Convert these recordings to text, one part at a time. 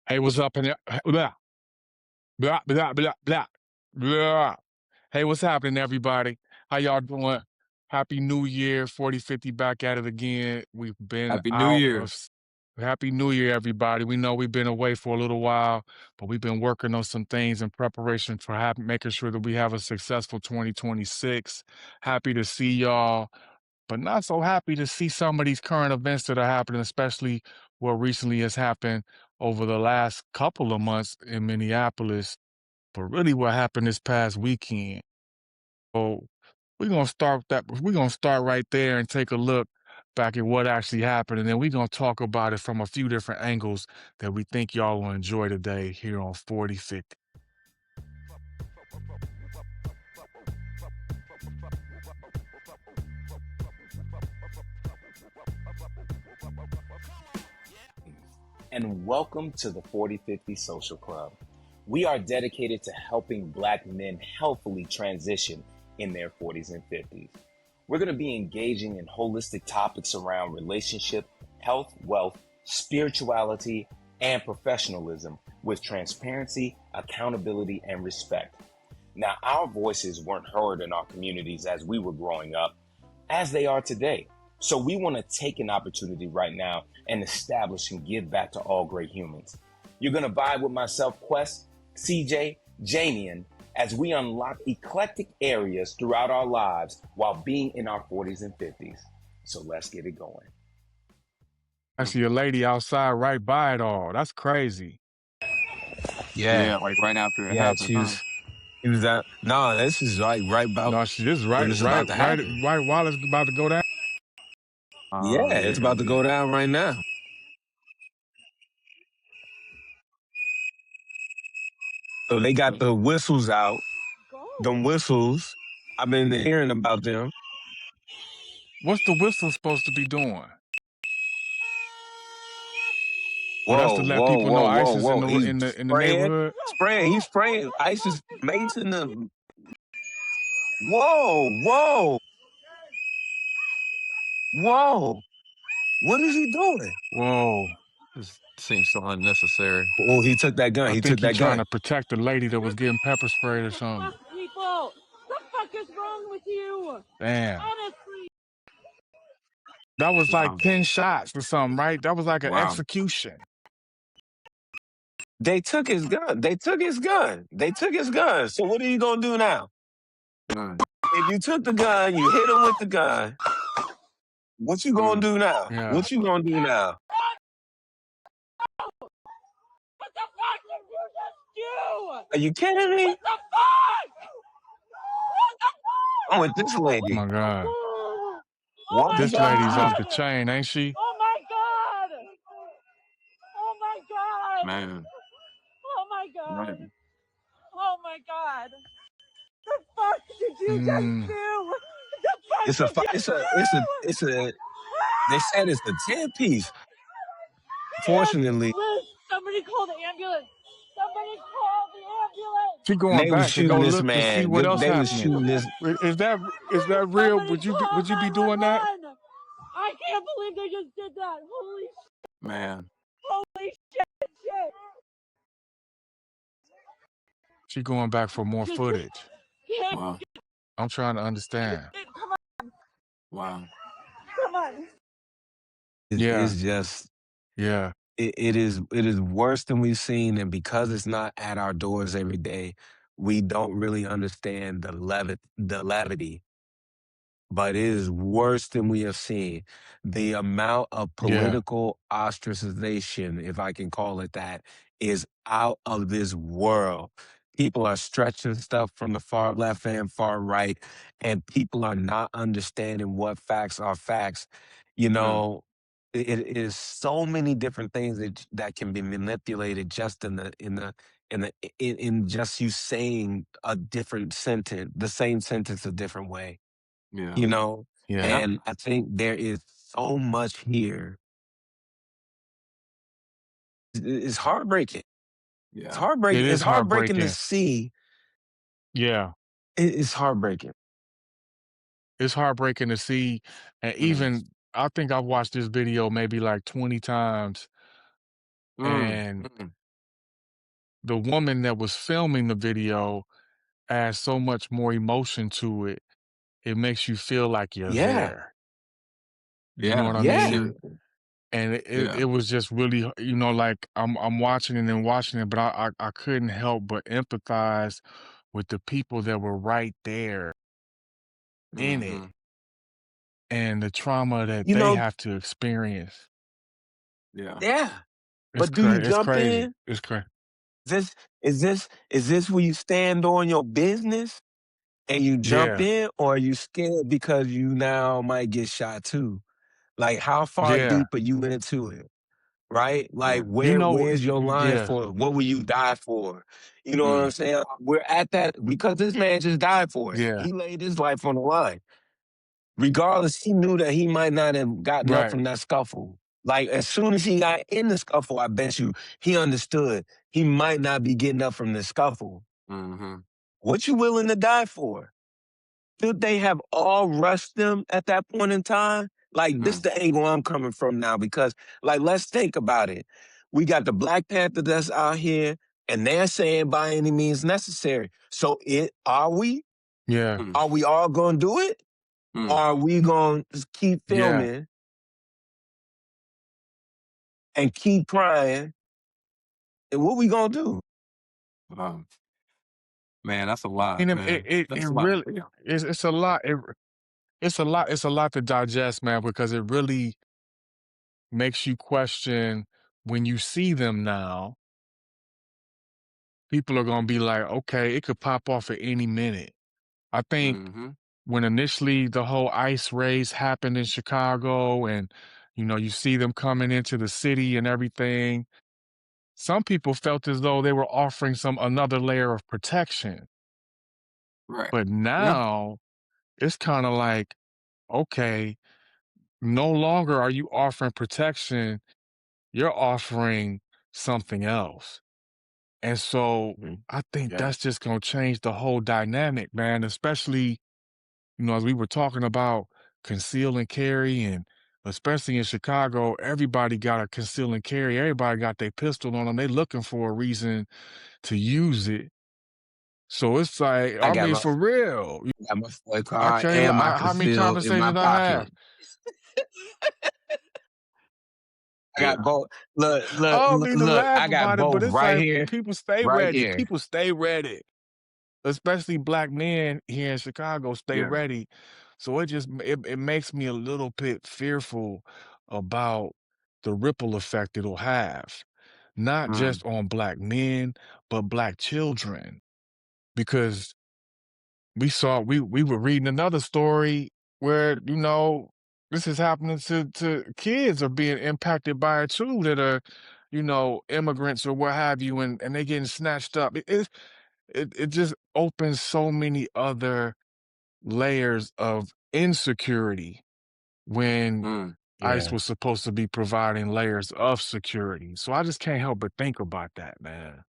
Hey, what's up in there? Blah, blah, blah, blah, blah, blah. Hey, what's happening, everybody? How y'all doing? Happy New Year, 4050 back at it again. We've been Happy New out Year. of Happy New Year, everybody. We know we've been away for a little while, but we've been working on some things in preparation for making sure that we have a successful 2026. Happy to see y'all, but not so happy to see some of these current events that are happening, especially what recently has happened over the last couple of months in Minneapolis, but really what happened this past weekend. So we're gonna start right there and take a look back at what actually happened, and then we're gonna talk about it from a few different angles that we think y'all will enjoy today here on 4050. And welcome to the 4050 Social Club. We are dedicated to helping Black men healthily transition in their 40s and 50s. We're going to be engaging in holistic topics around relationship, health, wealth, spirituality, and professionalism with transparency, accountability, and respect. Now, our voices weren't heard in our communities as we were growing up, as they are today. So we want to take an opportunity right now and establish and give back to all great humans. You're going to vibe with myself, Quest, CJ, Jamian, as we unlock eclectic areas throughout our lives while being in our 40s and 50s. So let's get it going. I see a lady outside right by it all. That's crazy. Yeah, like right after it happened. He was out. No, this is like right about. No, this is when right it's about to happen. right while it's about to go down. Yeah, it's about to go down right now. So they got the whistles out. Them whistles, I've been hearing about them. What's the whistle supposed to be doing? Whoa, Well, that's to let whoa, people know whoa, whoa, ISIS in whoa. the He's in the spraying, neighborhood. he's spraying. ISIS mates in the. Whoa. What is he doing? Whoa. This seems so unnecessary. Oh, he took that gun. I He think took he's that trying gun. to protect the lady that was getting pepper sprayed or something. Fuck people! What the fuck is wrong with you? Damn. Honestly. That was like Wow. 10 shots or something, right? That was like an Wow. execution. They took his gun. So what are you gonna do now? If you took the gun, you hit him with the gun. What you gonna do now? Yeah. What you gonna do now? What the fuck did you just do? Are you kidding me? What the fuck? What the fuck? I'm with this Oh lady. my God. Oh What? my This God. lady's off the chain, ain't she? Oh my God. Oh my God. Man. Oh my God. Man. Oh my God. The fuck did you just do? The fuck It's a did you do? they said it's a 10-piece. Fortunately, Liz, somebody call the ambulance. Somebody call the ambulance. She going they was back to go shooting this look to see man. what else They was happening. shooting this. Is that real? Would you be doing that? I can't believe they just did that. Holy shit. Man. Holy shit. She going back for more footage. Wow. I'm trying to understand. Come on. Wow. Come on. Yeah. It's just, Yeah. it is worse than we've seen, and because it's not at our doors every day, we don't really understand the levity. But it is worse than we have seen. The amount of Yeah. political ostracization, if I can call it that, is out of this world. People are stretching stuff from the far left and far right, and people are not understanding what facts are facts. You know, it is so many different things that can be manipulated just in just you saying a different sentence, the same sentence a different way. Yeah. You know, Yeah. and I think there is so much here. It's heartbreaking. It's Yeah. heartbreaking. It It's is heartbreaking to heartbreaking. see. Yeah. It's heartbreaking. It's heartbreaking to see. And even I think I've watched this video maybe like 20 times. And the woman that was filming the video adds so much more emotion to it. It makes you feel like you're Yeah, there. You know Yeah, what I for yeah. mean? sure. And it Yeah. was just really, like I'm watching it and watching it, but I couldn't help but empathize with the people that were right there in it Mhm. and the trauma that You they know, have to experience. Yeah. yeah. But do you It's jump crazy. in? It's crazy. This is this where you stand on your business and you jump Yeah. in, or are you scared because you now might get shot too? Like, how far Yeah. deep are you into it? Right? Like, Yeah. where's your line Yeah. for it? What will you die for? You know what I'm Mm. saying? We're at that because this man just died for it. Yeah. He laid his life on the line. Regardless, he knew that he might not have gotten up Right. from that scuffle. Like, as soon as he got in the scuffle, I bet you he understood he might not be getting up from the scuffle. Mhm. What you willing to die for? Should they have all rushed them at that point in time? Like, this Mm. the angle I'm coming from now because, like, let's think about it. We got the Black Panther that's out here, and they're saying by any means necessary. So, are we? Yeah. Mm. Are we all going to do it? Or Mm. are we going to keep Yeah. filming and keep crying? And what we going to do? Wow. Man, that's a lot, And man. it That's a lot. really Yeah. it's a lot. It's a lot to digest, man, because it really makes you question when you see them now, people are gonna be like, okay, it could pop off at any minute. I think Mhm. when initially the whole ICE race happened in Chicago and you see them coming into the city and everything, some people felt as though they were offering another layer of protection. Right. But Yeah. now it's kind of like, okay, no longer are you offering protection, you're offering something else. And so Mhm. I think Yeah. that's just going to change the whole dynamic, man, especially, as we were talking about conceal and carry, and especially in Chicago, everybody got a conceal and carry. Everybody got their pistol on them. They looking for a reason to use it. So it's like, I I mean, for real, got my FOIA I card can't, and my how many conceal in my conversations I have? pocket. I got Yeah. both. I don't mean to Look, laugh I got about it, both but it's right like here, people stay right ready. there. People stay ready. Especially black men here in Chicago stay Yeah. ready. So it makes me a little bit fearful about the ripple effect it'll have, not Mm. just on black men, but black children. Because we were reading another story where, this is happening to kids are being impacted by it too that are, immigrants or what have you, and they getting snatched up. It just opens so many other layers of insecurity when Mm. ICE Yeah. was supposed to be providing layers of security. So I just can't help but think about that, man.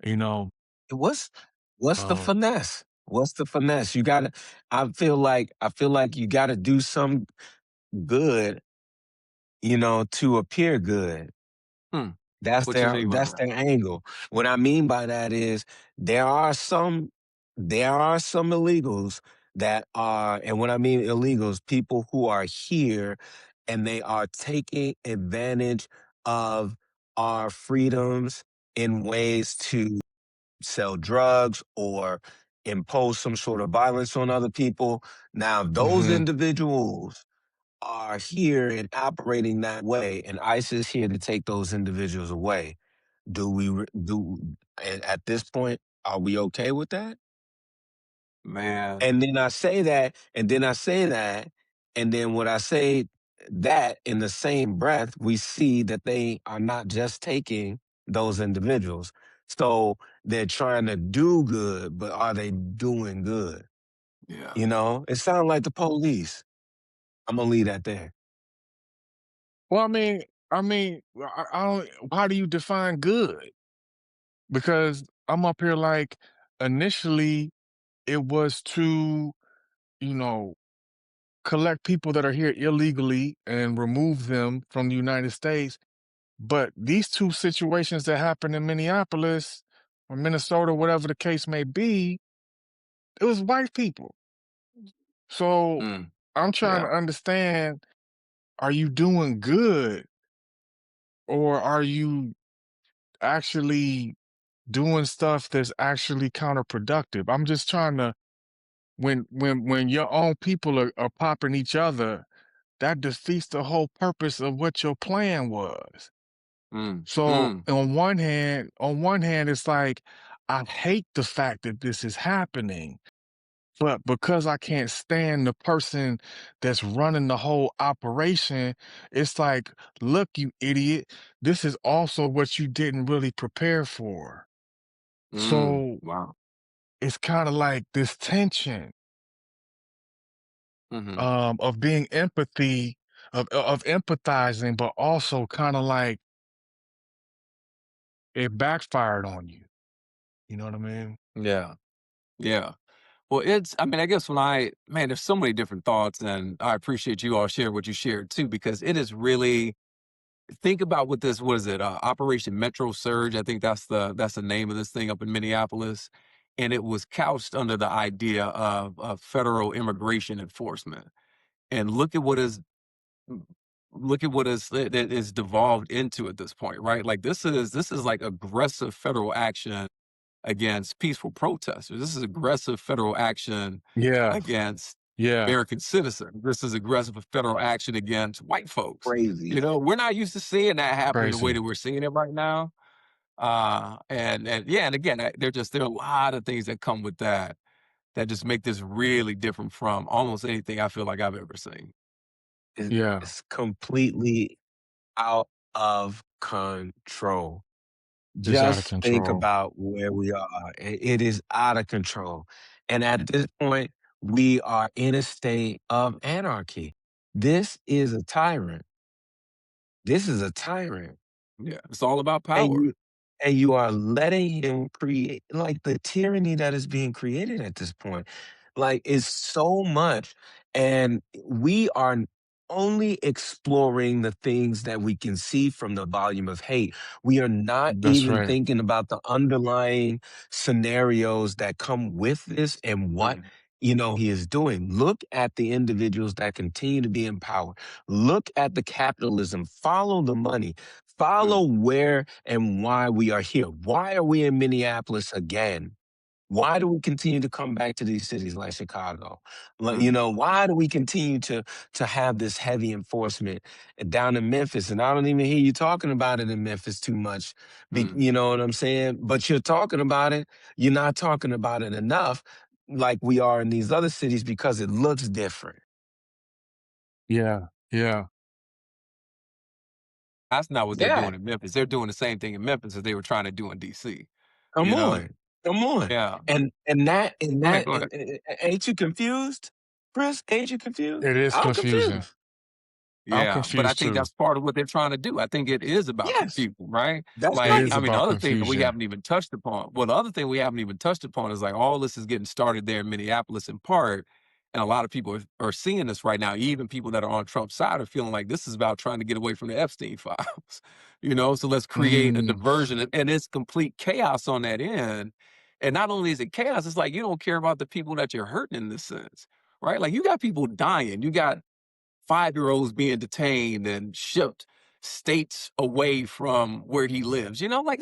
You know, What's what's the uh, finesse? What's the finesse? You gotta I feel like you gotta do some good, to appear good. Hmm. That's What you their mean by that's that? their angle. What I mean by that is there are some there are some illegals that are, and when I mean illegals, people who are here and they are taking advantage of our freedoms in ways to sell drugs or impose some sort of violence on other people. Now, those mhm. individuals are here and operating that way, and ICE is here to take those individuals away. Do we do at this point, are we okay with that? Man. And then I say that, and then I say that, and then when I say that in the same breath, we see that they are not just taking those individuals. So they're trying to do good, but are they doing good? Yeah. It sounds like the police. I'm gonna leave that there. Well, I don't. How do you define good? Because I'm up here like initially it was to, you know, collect people that are here illegally and remove them from the United States. But these two situations that happened in Minneapolis, or Minnesota, whatever the case may be, it was white people. So Mm. I'm trying Yeah. to understand, are you doing good or are you actually doing stuff that's actually counterproductive? I'm just trying to when your own people are popping each other, that defeats the whole purpose of what your plan was. Mm. So Mm. on one hand, it's like I hate the fact that this is happening, but because I can't stand the person that's running the whole operation, it's like, look, you idiot, this is also what you didn't really prepare for. Mm. So Wow. it's kind of like this tension Mm-hmm. of being empathy, of empathizing, but also kind of like it backfired on you. You know what I mean? Yeah. Yeah. Well, I mean, I guess man, there's so many different thoughts, and I appreciate you all sharing what you shared too, because it is really, think about what is it, Operation Metro Surge? I think that's the name of this thing up in Minneapolis. And it was couched under the idea of federal immigration enforcement. And mm, look at what it is devolved into at this point, right? Like this is like aggressive federal action against peaceful protesters. This is aggressive federal action Yeah, against yeah, American citizens. This is aggressive federal action against white folks. Crazy. We're not used to seeing that happen the way crazy. that we're seeing it right now. And yeah, and again, there are a lot of things that come with that that just make this really different from almost anything I feel like I've ever seen. Yeah, It's completely out of control. it's out of Just think control. about where we are. It is out of control. And at this point, we are in a state of anarchy. This is a tyrant. This is a tyrant. Yeah, it's all about And power. you are letting him create, like, the tyranny that is being created at this point, like, is so much, and we are only exploring the things that we can see from the volume of hate. We are not That's even right. thinking about the underlying scenarios that come with this and what, Mm, he is doing. Look at the individuals that continue to be in power. Look at the capitalism. Follow the money. mm, Follow where and why we are here. Why are we in Minneapolis again? Why do we continue to come back to these cities like Chicago? Like, mm, why do we continue to have this heavy enforcement down in Memphis? And I don't even hear you talking about it in Memphis too much. mm. You know what I'm saying? But you're talking about it. You're not talking about it enough like we are in these other cities because it looks different. Yeah, yeah, That's not what they're Yeah. doing in Memphis. They're doing the same thing in Memphis that they were trying to do in DC. Come You know? on. Come on. Yeah. And Yeah, that go ahead. ain't you confused? Chris, ain't you confused? it is I'm confusing. confused. I'm Yeah, but I confused think too. that's part of what they're trying to do. I think it is about Yes, people, right? that's It Like, is I right. mean, the about other thing that we confusion. haven't even touched upon, well, the other thing we haven't even touched upon is like all this is getting started there in Minneapolis in part. And a lot of people are seeing this right now. Even people that are on Trump's side are feeling like this is about trying to get away from the Epstein files, So let's create a Mm, diversion. And it's complete chaos on that end. And not only is it chaos, it's like you don't care about the people that you're hurting in this sense, right? Like you got people dying. You got 5-year-olds being detained and shipped states away from where he lives. Like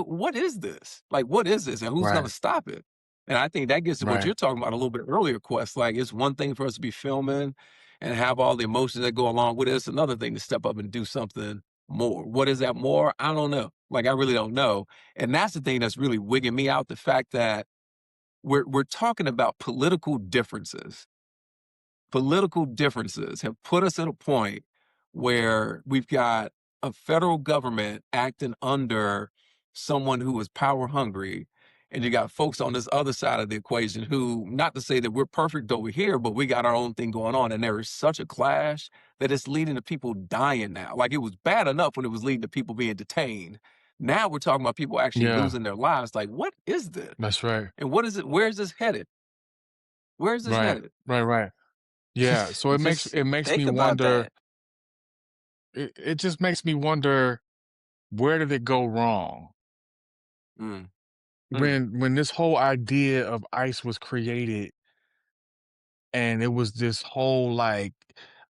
what is this? Like, what is this? And who's gonna right, stop it? And I think that gets to what right. you're talking about a little bit earlier, Quest. Like, it's one thing for us to be filming and have all the emotions that go along with it. It's another thing to step up and do something more. What is that more? I don't know. Like, I really don't know. And that's the thing that's really wigging me out, the fact that we're talking about political differences have put us at a point where we've got a federal government acting under someone who is power hungry. And you got folks on this other side of the equation who, not to say that we're perfect over here, but we got our own thing going on. And there is such a clash that it's leading to people dying now. Like, it was bad enough when it was leading to people being detained. Now we're talking about people actually Yeah, losing their lives. Like, what is this? that's right. And what is it? Where is this headed? Where is this Right, headed? right, right. Yeah. So it makes Just it makes me think about wonder. that. It just makes me wonder, where did it go wrong? Mm, Mm, when this whole idea of ICE was created and it was this whole like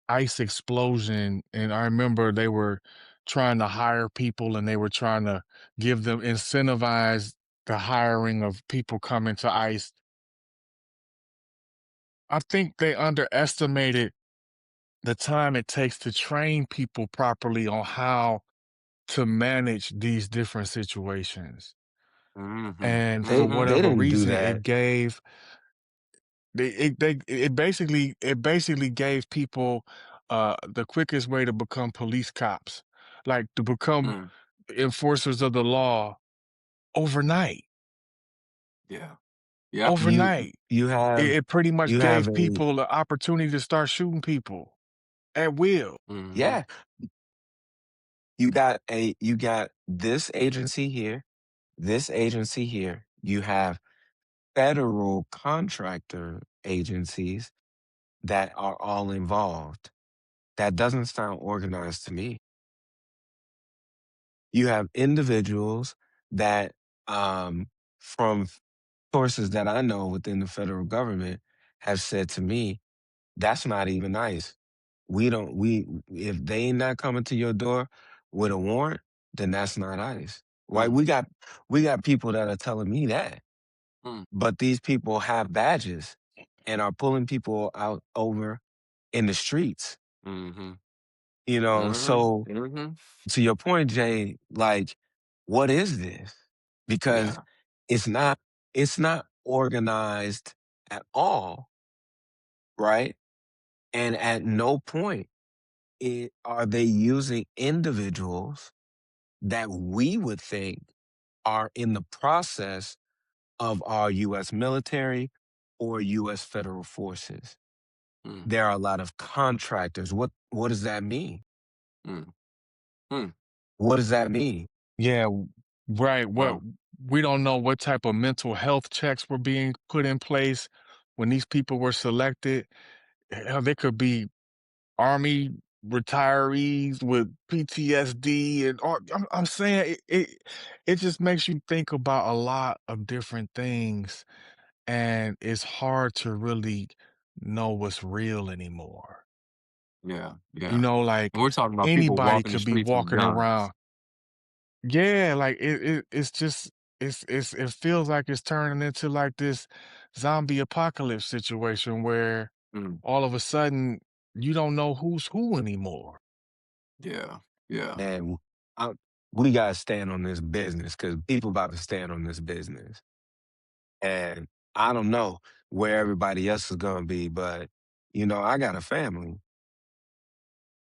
ICE explosion, and I remember they were trying to hire people and they were trying to give them incentivize the hiring of people coming to ICE. I think they underestimated the time it takes to train people properly on how to manage these different situations. mhm, And for mhm, They whatever didn't do reason, that. it basically gave people the quickest way to become police cops, like to become mm, enforcers of the law overnight. yeah, yep, You Overnight. you have It pretty much you have gave a people the opportunity to start shooting people at will. mhm, yeah, you got this agency here, this agency here. You have federal contractor agencies that are all involved. That doesn't sound organized to me. You have individuals that, from sources that I know within the federal government, have said to me, "That's not even nice. We don't we if they ain't not coming to your door with a warrant, then that's not ICE." Right? mm, We got people that are telling me that, mm, but these people have badges and are pulling people out over in the streets. mhm, mhm, So mhm, to your point, Jay, like, what is this? Because yeah, it's not it's not organized at all, right? And at no point are they using individuals that we would think are in the process of our US military or US federal forces. mm, There are a lot of contractors. What does that mean? mm, mm, What does that mean? Yeah, right. What wow, we don't know what type of mental health checks were being put in place when these people were selected. Hell, they could be army retirees with PTSD and all. I'm saying it just makes you think about a lot of different things, and it's hard to really know what's real anymore. yeah, You yeah, know, and like we're talking about people anybody walking the could be streets with walking guns. around. Yeah, like it's just it feels like it's turning into like this zombie apocalypse situation where Mm, all of a sudden you don't know who's who anymore. yeah, yeah, And I, we gotta stand on this business because people about to stand on this business. And I don't know where everybody else is gonna be, but I got a family,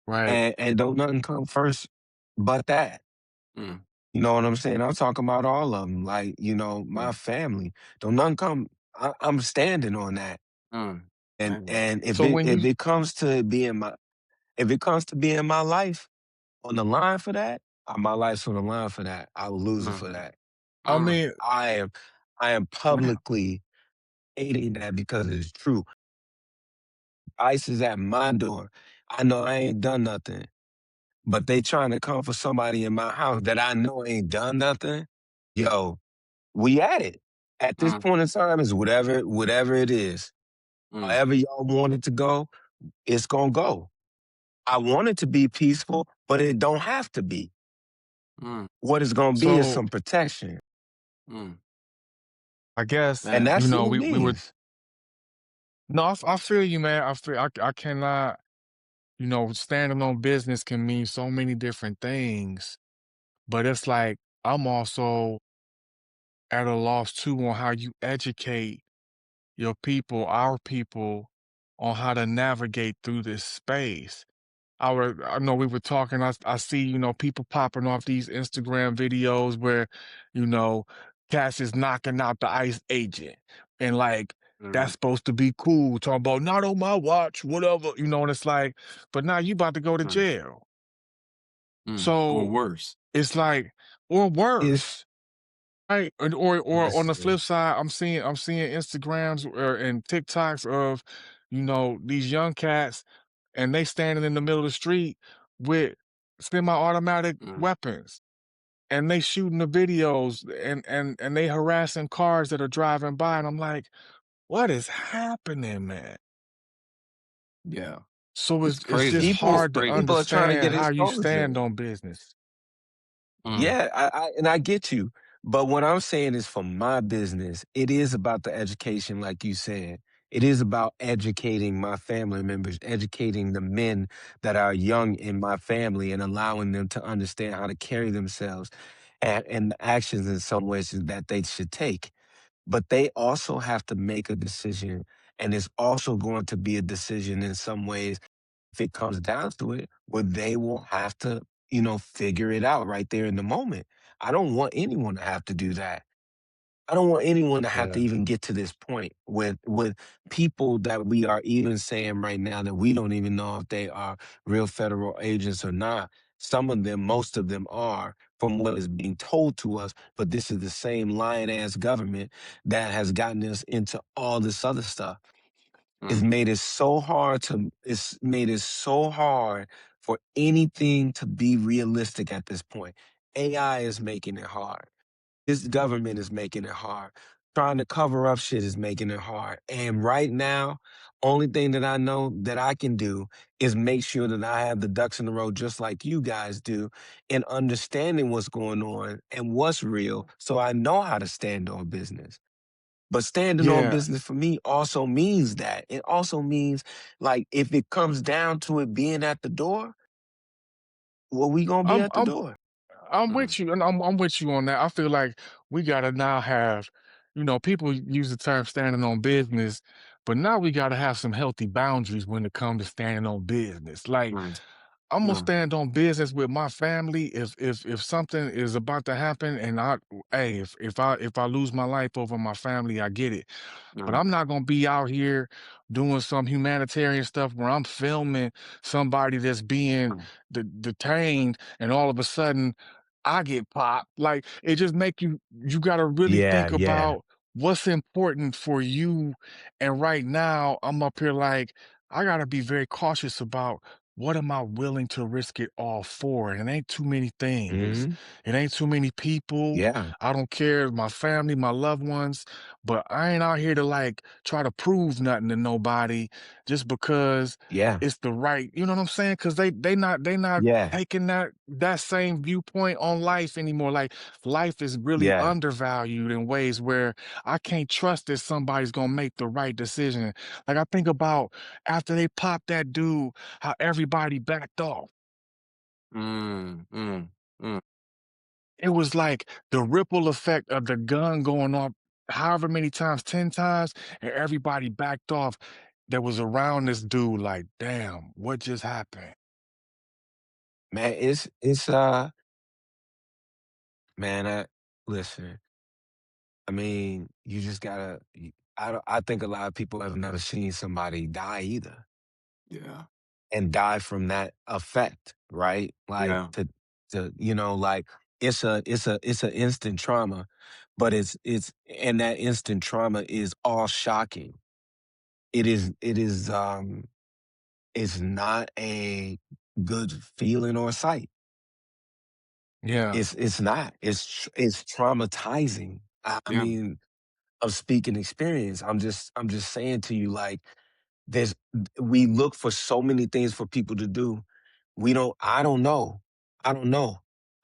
Right. and don't nothing come first but that. mm, You know what I'm saying? I'm talking about all of them. Like, my mm, family. Don't nothing come. I'm standing on that. mm, amen, And if So it when if you it comes to being my life on the line for that, my life's on the line for that. I will lose it mm, for that. I mm, mean, I am publicly stating that because it's true. ICE is at my door. I know I ain't done nothing, but they trying to come for somebody in my house that I know ain't done nothing. Yo, we at it. At this mm, point in time, is whatever it is. mm, However y'all want it to go, it's gonna go. I want it to be peaceful, but it don't have to be. mm, What it's gonna be is so some protection, mm, I guess, and man, you that's know, all it we were needs. no, I feel you, man. I cannot, standing on business can mean so many different things, but it's like I'm also at a loss too on how you educate your people, our people, on how to navigate through this space. I know we were talking. I see people popping off these Instagram videos where you know Cass is knocking out the ICE agent, and like that's mm, supposed to be cool. Talking about not on my watch, whatever, and it's like, but now you about to go to mm, jail. or So worse. it's like, or If worse. Right, or on the listen, flip side, I'm seeing Instagrams and TikToks of, these young cats, and they standing in the middle of the street with semi-automatic Mm, weapons, and they shooting the videos and they harassing cars that are driving by, and I'm like, "What is happening, man?" Yeah. So It's it's just crazy. It's People hard to crazy. people are trying to understand get how you exposure. stand on business. Mm, Yeah, I get you. But what I'm saying is for my business, it is about the education, like you said. It is about educating my family members, educating the men that are young in my family and allowing them to understand how to carry themselves and the actions in some ways that they should take. But they also have to make a decision. And it's also going to be a decision in some ways if it comes down to it, where they will have to, figure it out right there in the moment. I don't want anyone to have to do that. I don't want anyone to have to Yeah. even get to this point with people that we are even saying right now that we don't even know if they are real federal agents or not. Some of them, most of them are, from what is being told to us. But this is the same lying ass government that has gotten us into all this other stuff. mm, It's made it so hard for anything to be realistic at this point. AI is making it hard. This government is making it hard. Trying to cover up shit is making it hard. And right now, only thing that I know that I can do is make sure that I have the ducks in a row just like you guys do in understanding what's going on and what's real so I know how to stand on business. But standing on Yeah. business for me also means that. It also means, like, if it comes down to it being at the door, well, we gonna be I'm at the I'm door. I'm mm, with you, and I'm with you on that. I feel like we gotta now have, people use the term standing on business, but now we gotta have some healthy boundaries when it comes to standing on business. Like, mm, I'm gonna mm, stand on business with my family if something is about to happen and hey, if I lose my life over my family, I get it. But mm, I'm not gonna be out here doing some humanitarian stuff where I'm filming somebody that's being mm. detained, and all of a sudden I get popped. Like, it just make you gotta really Yeah, think yeah. about what's important for you. And right now, I'm up here like I gotta be very cautious about what am I willing to risk it all for? And it ain't too many things. Mhm. It ain't too many people. Yeah, I don't care my family, my loved ones, but I ain't out here to like try to prove nothing to nobody just because yeah, it's the right, you know what I'm saying? Because they not yeah, taking that same viewpoint on life anymore. Like, life is really yeah. undervalued in ways where I can't trust that somebody's gonna make the right decision. Like, I think about after they popped that dude, how everybody backed off. Mm, mm, mm. It was like the ripple effect of the gun going off however many times, 10 times, and everybody backed off that was around this dude like, "Damn, what just happened?" Man, man, listen, I mean, you just gotta, I think a lot of people have never seen somebody die either Yeah. and die from that effect, right? Like Yeah. like it's a instant trauma, but and that instant trauma is all shocking. It's not a good feeling or sight. Yeah. It's not. It's traumatizing. I Yeah. mean, of speaking experience, I'm just saying to you, like, there's we look for so many things for people to do. I don't know. I don't know.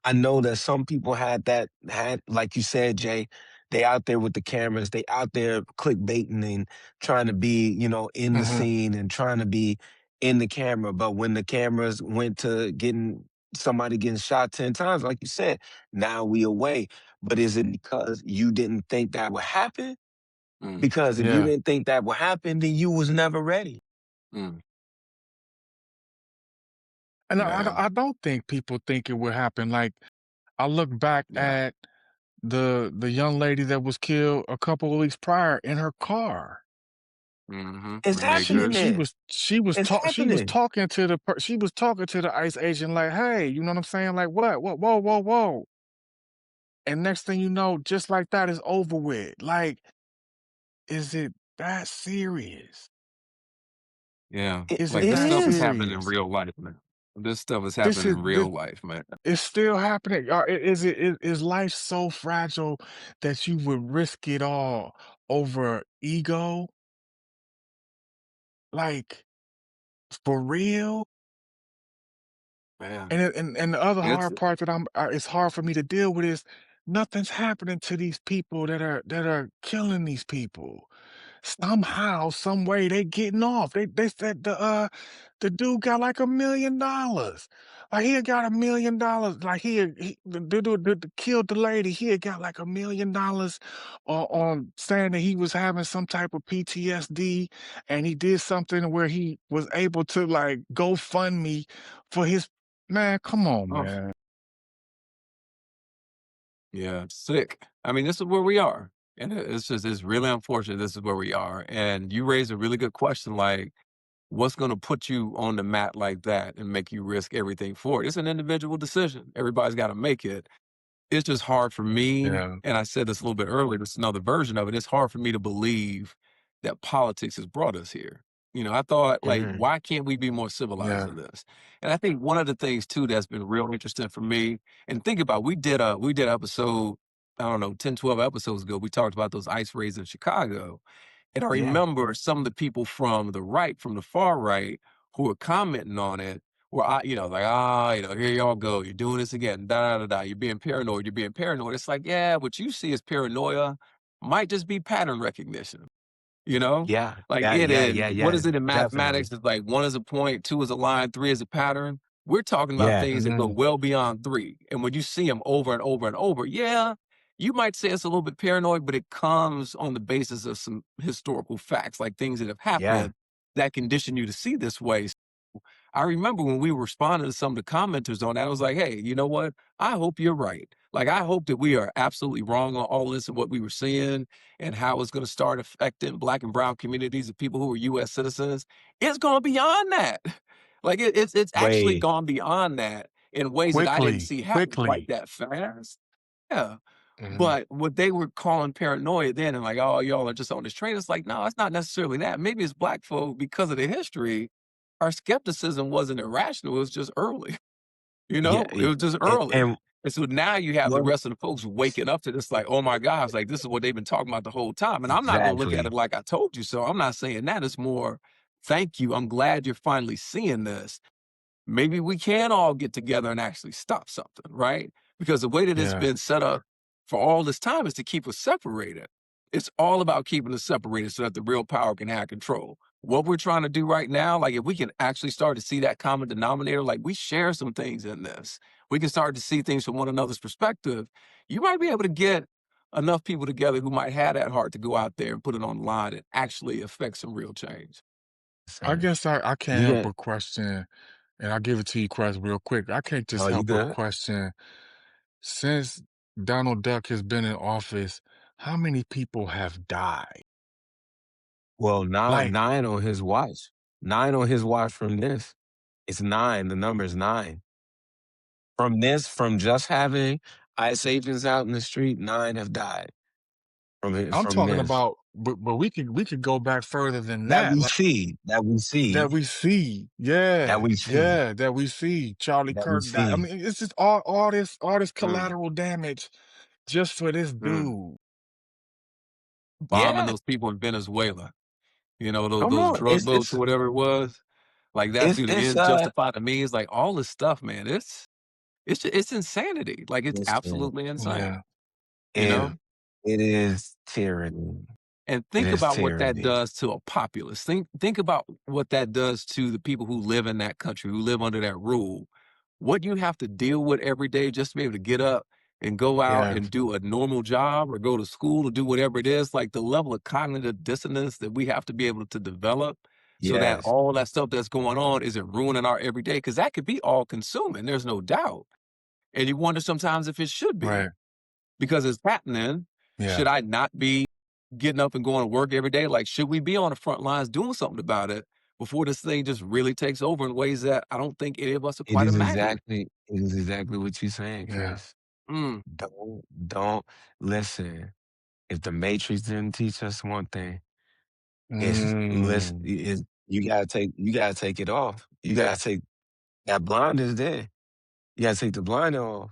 I know that some people had like you said, Jay, they out there with the cameras, they out there clickbaiting and trying to be, in the Mhm. scene and trying to be in the camera. But when the cameras went to getting somebody getting shot 10 times, like you said, now we away. But is it because you didn't think that would happen? Mm, Because if you Yeah. didn't think that would happen, then you was never ready. mm. And Yeah. I don't think people think it would happen. Like, I look back Yeah. at the young lady that was killed a couple of weeks prior in her car. Mhm. It's Renee She happening Goode. she then. was she was It's talk she was happening. talking to she was talking to the ICE agent like, "Hey," you know what I'm saying? Like, "What? What? Whoa, whoa, whoa." And next thing you know, just like that is over with. Like, is it that serious? Yeah. It Is Like it this it that stuff is is. happening in serious? real life now. This stuff is This happening is in this real life, man. it's still happening. Is life so fragile that you would risk it all over ego? Like, for real? Man, And the other it's hard part that it's hard for me to deal with is nothing's happening to these people that are killing these people. Somehow, some way they getting off. They said the dude got like $1 million. Like he had got $1 million. Like the dude that killed the lady, he had got like $1 million on saying that he was having some type of PTSD, and he did something where he was able to like GoFundMe for his man. Come on, oh, man. yeah, it's sick. I mean, this is where we are. And it's really unfortunate this is where we are. And you raised a really good question, like, what's going to put you on the mat like that and make you risk everything for it? It's an individual decision. Everybody's got to make it. It's just hard for me, Yeah, and I said this a little bit earlier, this is another version of it. It's hard for me to believe that politics has brought us here. I thought, like, Mhm. why can't we be more civilized yeah, than this? And I think one of the things too that's been real interesting for me, and think about, we did an episode, I don't know, 10, 12 episodes ago. We talked about those ice raids in Chicago. And I Yeah. remember some of the people from the right, from the far right, who were commenting on it were, like, here y'all go. You're doing this again. Da, da, da, da. You're being paranoid. You're being paranoid. It's like, yeah, what you see as paranoia might just be pattern recognition. You know, Yeah. like Yeah, it yeah, in yeah, what yeah. is it in Definitely. mathematics? It's like one is a point, two is a line, three is a pattern. We're talking about Yeah. things that go mhm, well beyond three. And when you see them over and over and over, yeah, you might say it's a little bit paranoid, but it comes on the basis of some historical facts, like things that have Yeah. happened that condition you to see this way. I remember when we were responding to some of the commenters on that, I was like, hey, you know what? I hope you're right. Like, I hope that we are absolutely wrong on all this and what we were seeing and how it's going to start affecting Black and brown communities of people who are US citizens. It's gone beyond that. Like, it's actually Way gone beyond that in ways that I didn't quickly, see happen quite quickly. that fast. Yeah. Mhm. But what they were calling paranoia then and like, oh, y'all are just on this train. It's like, no, it's not necessarily that. Maybe it's Black folk because of the history. Our skepticism wasn't irrational. It was just early. yeah, It was just and early. And so now you have the one rest of the folks waking up to this, like, oh my gosh, like this is what they've been talking about the whole time. And I'm not going to look at it exactly. like I told you so. I'm not saying that. It's more, thank you. I'm glad you're finally seeing this. Maybe we can all get together and actually stop something, right? Because the way that it's Yeah. been set up for all this time is to keep us separated. It's all about keeping us separated so that the real power can have control. What we're trying to do right now, like if we can actually start to see that common denominator, like we share some things in this, we can start to see things from one another's perspective. You might be able to get enough people together who might have that heart to go out there and put it online and actually affect some real change. I Sir. guess I can't You help get but question, and I'll give it to you, Quest, real quick. I can't just oh, you help but good? question, since Donald Duck has been in office, how many people have died? Well, nine Like, 9 on his watch. 9 on his watch from this. It's 9. The number is 9. From just having ICE agents out in the street, 9 have died I'm from talking this. about, but we could go back further than That that. we Like see, that we that see, we see, that yeah, we see, yeah, that we see. Charlie that we Kirk died. I see. mean, it's just all this Mm, collateral damage just for this mm. dude. Bombing Yeah, those people in Venezuela. come Those on. drug boats or whatever it was, like that through the It's ends justify the means, like all this stuff, man. It's insanity. Like it's listen, absolutely insane. Yeah. You and know? it is tyranny. And It think is about what that tyranny. does to a populace. Think about what that does to the people who live in that country, who live under that rule. What you have to deal with every day just to be able to get up and go out Yeah. and do a normal job or go to school or do whatever it is, like the level of cognitive dissonance that we have to be able to develop so that Yes, all that stuff that's going on isn't ruining our everyday, because that could be all consuming. There's no doubt. And you wonder sometimes if it should be Right. because it's happening. Yeah. Should I not be getting up and going to work every day? Like, should we be on the front lines doing something about it before this thing just really takes over in ways that I don't think any of us are quite imagining? it is exactly what you're saying, Yeah. Chris. Mm, Don't listen. If the Matrix didn't teach us one thing, it's listen. Mm. Is you gotta take it off. You gotta take That blind is there. You gotta take the blind off.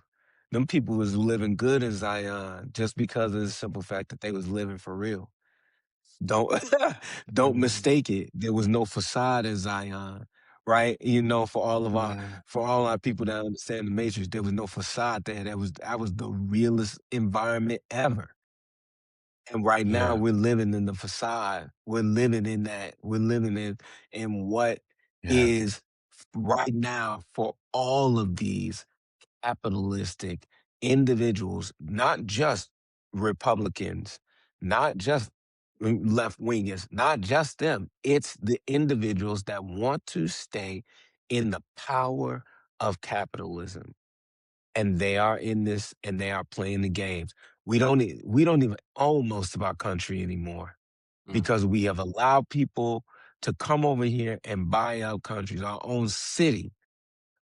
Them people was living good in Zion just because of the simple fact that they was living for real. Don't don't Mhm. mistake it. There was no facade in Zion, right? You know, Mhm. for all our people that understand the matrix, there was no facade there. That was the realest environment ever. And right now Yeah. we're living in the facade. We're living in that. We're living in what Yeah. is right now for all of these capitalistic individuals, not just Republicans, not just left wingers, not just them. It's the individuals that want to stay in the power of capitalism. And they are in this and they are playing the games. We don't even own most of our country anymore Mm, because we have allowed people to come over here and buy out countries, our own city.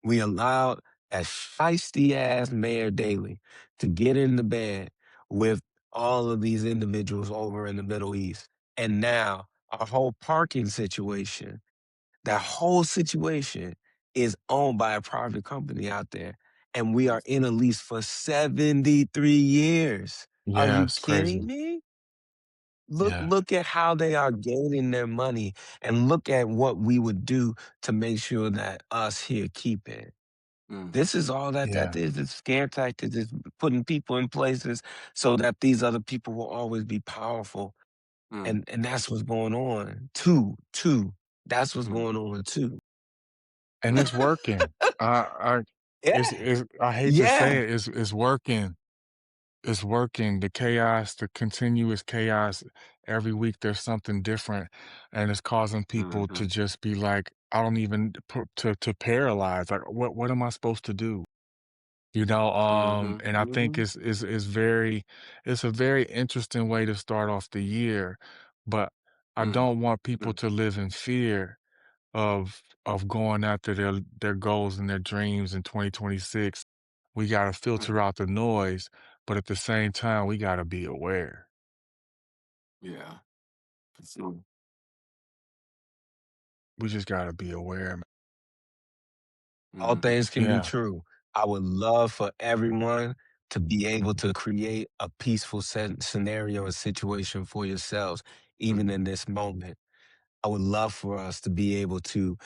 We allowed a feisty ass Mayor Daley to get in the bed with all of these individuals over in the Middle East. And now our whole parking situation, that whole situation is owned by a private company out there. And we are in a lease for 73 years. Are Yeah, you it's kidding crazy. me? Yeah. Look at how they are gaining their money and look at what we would do to make sure that us here keep it. mm, This is all that Yeah. is. It's scare tactics. It's putting people in places so that these other people will always be powerful. mm, And that's what's going on too. That's what's mm, going on too. And it's working. I Yeah. it's I hate to say Yeah. it, it's working. It's working. The chaos, the continuous chaos, every week there's something different, and it's causing people mhm, to just be like, I don't even put to paralyze. Like, what am I supposed to do? mhm, And I think mhm, it's very it's a very interesting way to start off the year, but I mm, don't want people mm, to live in fear of going after their goals and their dreams in 2026. We gotta mm. filter out the noise, but at the same time, we gotta be aware. Yeah. So, We just gotta be aware, man. All mhm, things can be Yeah. true. I would love for everyone to be able to create a peaceful scenario and situation for yourselves, even mhm, in this moment. I would love for us to be able to,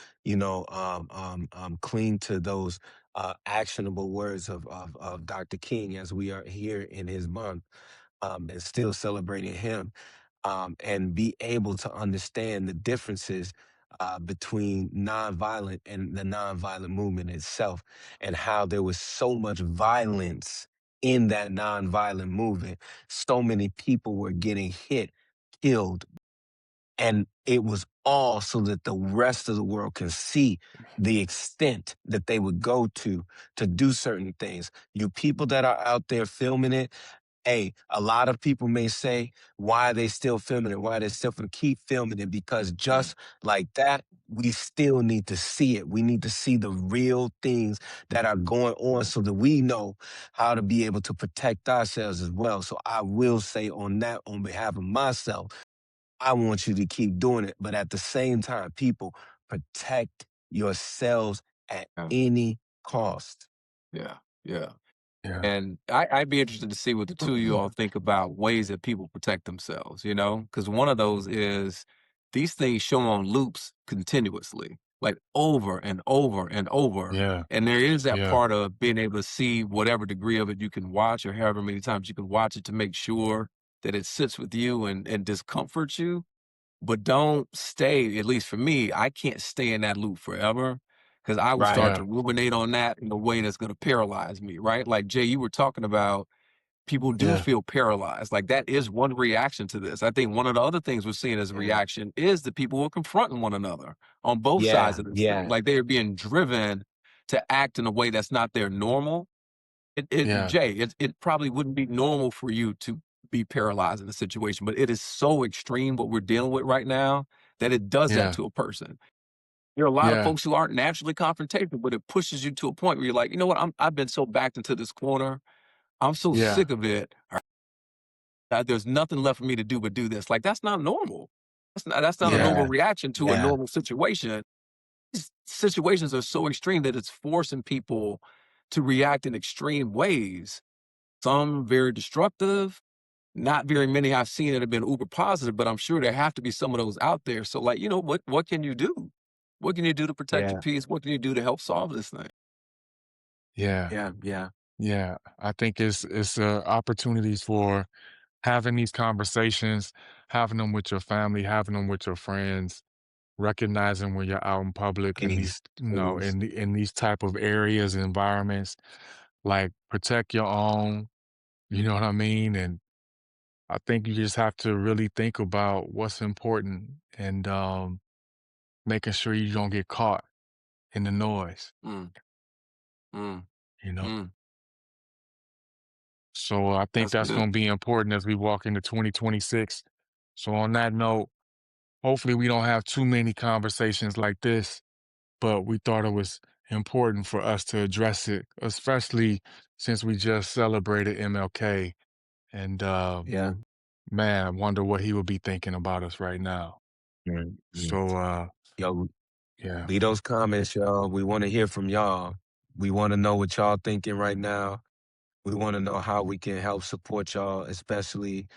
cling to those actionable words of Dr. King as we are here in his month and still celebrating him, and be able to understand the differences between nonviolent and the nonviolent movement itself, and how there was so much violence in that nonviolent movement. So many people were getting hit, killed, and it was all so that the rest of the world can see the extent that they would go to do certain things. You people that are out there filming it, hey, a lot of people may say, why are they still filming it? Why they still keep filming it? Because mm, just like that, we still need to see it. We need to see the real things that are going on so that we know how to be able to protect ourselves as well. So I will say on that, on behalf of myself, I want you to keep doing it. But at the same time, people, protect yourselves at yeah, any cost. yeah, yeah. Yeah. And I'd be interested to see what the two of you all think about ways that people protect themselves, you know? Because one of those is these things show on loops continuously, like over and over and over. Yeah. And there is that Yeah. part of being able to see whatever degree of it you can watch or however many times you can watch it to make sure that it sits with you and discomforts you. But don't stay, at least for me, I can't stay in that loop forever because I will Right. start Yeah. to ruminate on that in a way that's going to paralyze me, right? Like Jay, you were talking about people do Yeah. feel paralyzed. Like that is one reaction to this. I think one of the other things we're seeing as a Yeah. reaction is that people are confronting one another on both sides Yeah. of this thing. Yeah. Like they are being driven to act in a way that's not their normal. Yeah. Jay, it probably wouldn't be normal for you to be paralyzed in a situation, but it is so extreme what we're dealing with right now that it does that Yeah. to a person. There are a lot of Yeah. folks who aren't naturally confrontational, but it pushes you to a point where you're like, you know what? I've been so backed into this corner. I'm so Yeah. sick of it. There's nothing left for me to do but do this. Like that's not normal. That's not a normal Yeah. Yeah. reaction to a Yeah. normal situation. situations are so extreme that it's forcing people to react in extreme ways. Some very destructive, not very many I've seen that have been uber positive, but I'm sure there have to be some of those out there. So, like, what can you do? What can you do to protect your Yeah, peace? What can you do to help solve this thing? Yeah, yeah, yeah. yeah. I think it's opportunities for having these conversations, having them with your family, having them with your friends, recognizing when you're out in public in Please, these, you know, please. in these type of areas and environments, like protect your own, you know what I mean? And I think you just have to really think about what's important and making sure you don't get caught in the noise, Mm, mm, you know? mm. So I think That's that's good. going to be important as we walk into 2026. So on that note, hopefully we don't have too many conversations like this, but we thought it was important for us to address it, especially since we just celebrated MLK. And Yeah. man, I wonder what he would be thinking about us right now. Mm, mm. So Yo, yeah, leave those comments, y'all. We want to hear from y'all. We want to know what y'all thinking right now. We want to know how we can help support y'all, especially,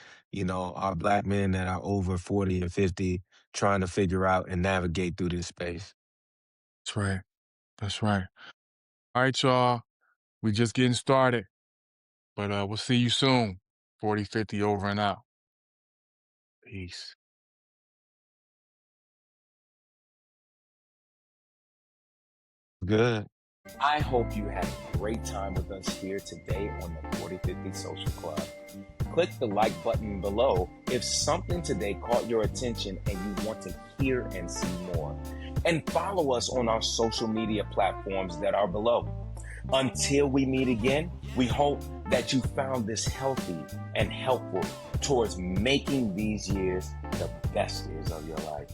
our black men that are over 40 and 50 trying to figure out and navigate through this space. that's right. That's right. All right, y'all. We just getting started, but we'll see you soon. 4050 over and out. Peace. Good. I hope you had a great time with us here today on the 4050 Social Club. Click the like button below if something today caught your attention and you want to hear and see more. And follow us on our social media platforms that are below. Until we meet again, we hope that you found this healthy and helpful towards making these years the best years of your life.